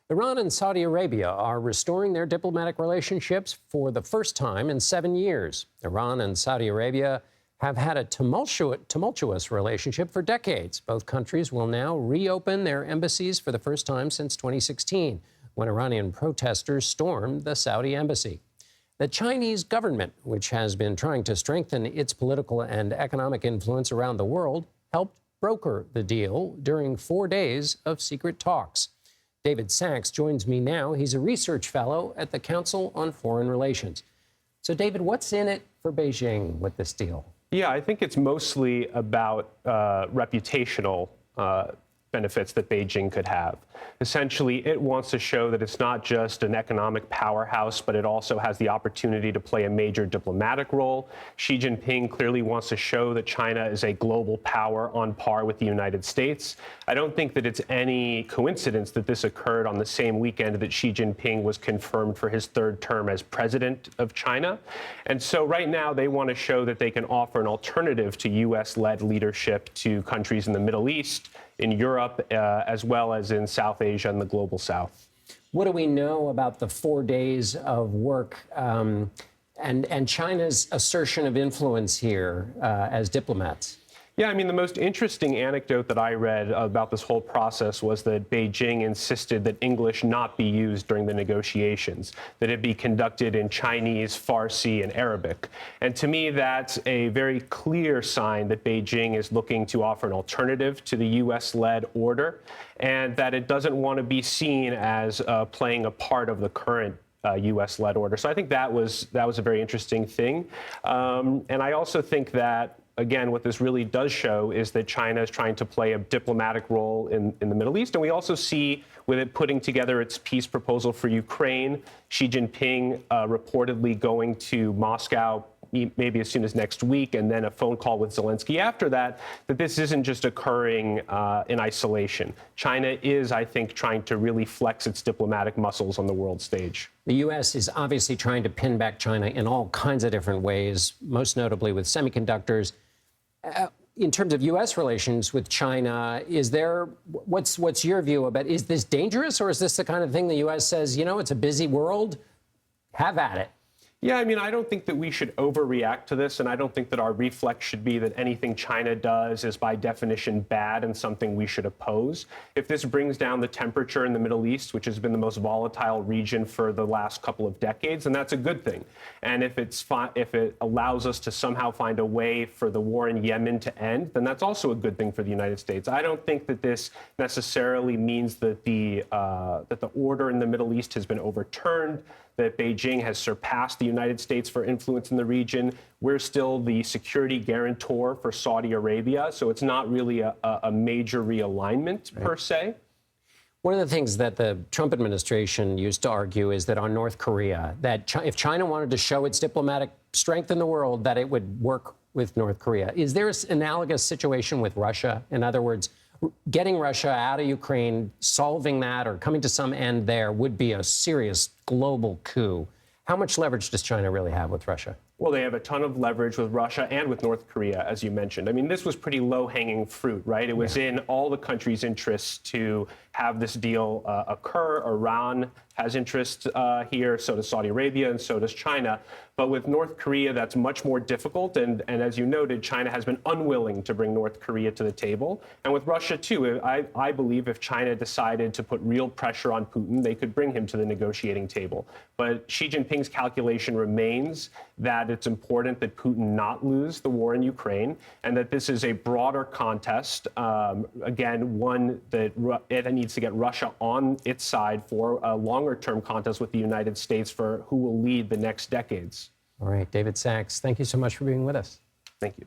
Iran and Saudi Arabia are restoring their diplomatic relationships for the first time in 7 years. Iran and Saudi Arabia have had a tumultuous relationship for decades. Both countries will now reopen their embassies for the first time since 2016, when Iranian protesters stormed the Saudi embassy. The Chinese government, which has been trying to strengthen its political and economic influence around the world, helped broker the deal during 4 days of secret talks. David Sachs joins me now. He's a research fellow at the Council on Foreign Relations. So, David, what's in it for Beijing with this deal? Yeah, I think it's mostly about reputational benefits that Beijing could have. Essentially, it wants to show that it's not just an economic powerhouse, but it also has the opportunity to play a major diplomatic role. Xi Jinping clearly wants to show that China is a global power on par with the United States. I don't think that it's any coincidence that this occurred on the same weekend that Xi Jinping was confirmed for his third term as president of China. And so right now they want to show that they can offer an alternative to U.S.-led leadership to countries in the Middle East, in Europe, as well as in South Asia and the global South. What do we know about the 4 days of work and China's assertion of influence here as diplomats? Yeah, I mean, the most interesting anecdote that I read about this whole process was that Beijing insisted that English not be used during the negotiations, that it be conducted in Chinese, Farsi, and Arabic. And to me, that's a very clear sign that Beijing is looking to offer an alternative to the U.S.-led order, and that it doesn't want to be seen as playing a part of the current U.S.-led order. So I think that was a very interesting thing. And I also think that, again, what this really does show is that China is trying to play a diplomatic role in the Middle East. And we also see, with it putting together its peace proposal for Ukraine, Xi Jinping reportedly going to Moscow maybe as soon as next week, and then a phone call with Zelensky after that, that this isn't just occurring in isolation. China is, I think, trying to really flex its diplomatic muscles on the world stage. The U.S. is obviously trying to pin back China in all kinds of different ways, most notably with semiconductors. In terms of U.S. relations with China, what's your view about, is this dangerous, or is this the kind of thing the U.S. says, you know, it's a busy world, have at it? Yeah, I mean, I don't think that we should overreact to this, and I don't think that our reflex should be that anything China does is by definition bad and something we should oppose. If this brings down the temperature in the Middle East, which has been the most volatile region for the last couple of decades, then that's a good thing. And if it allows us to somehow find a way for the war in Yemen to end, then that's also a good thing for the United States. I don't think that this necessarily means that the order in the Middle East has been overturned, that Beijing has surpassed the United States for influence in the region. We're still the security guarantor for Saudi Arabia, so it's not really a major realignment per se. One of the things that the Trump administration used to argue is that on North Korea, that if China wanted to show its diplomatic strength in the world, that it would work with North Korea. Is there an analogous situation with Russia? In other words, getting Russia out of Ukraine, solving that or coming to some end there would be a serious global coup. How much leverage does China really have with Russia? Well, they have a ton of leverage with Russia and with North Korea, as you mentioned. I mean, this was pretty low-hanging fruit, right? It was in all the countries' interests to have this deal occur. Iran has interest here, so does Saudi Arabia, and so does China. But with North Korea, that's much more difficult. And as you noted, China has been unwilling to bring North Korea to the table. And with Russia, too, I believe if China decided to put real pressure on Putin, they could bring him to the negotiating table. But Xi Jinping's calculation remains that it's important that Putin not lose the war in Ukraine, and that this is a broader contest, again, one that it needs to get Russia on its side for a longer-term contest with the United States for who will lead the next decades. All right, David Sachs, thank you so much for being with us. Thank you.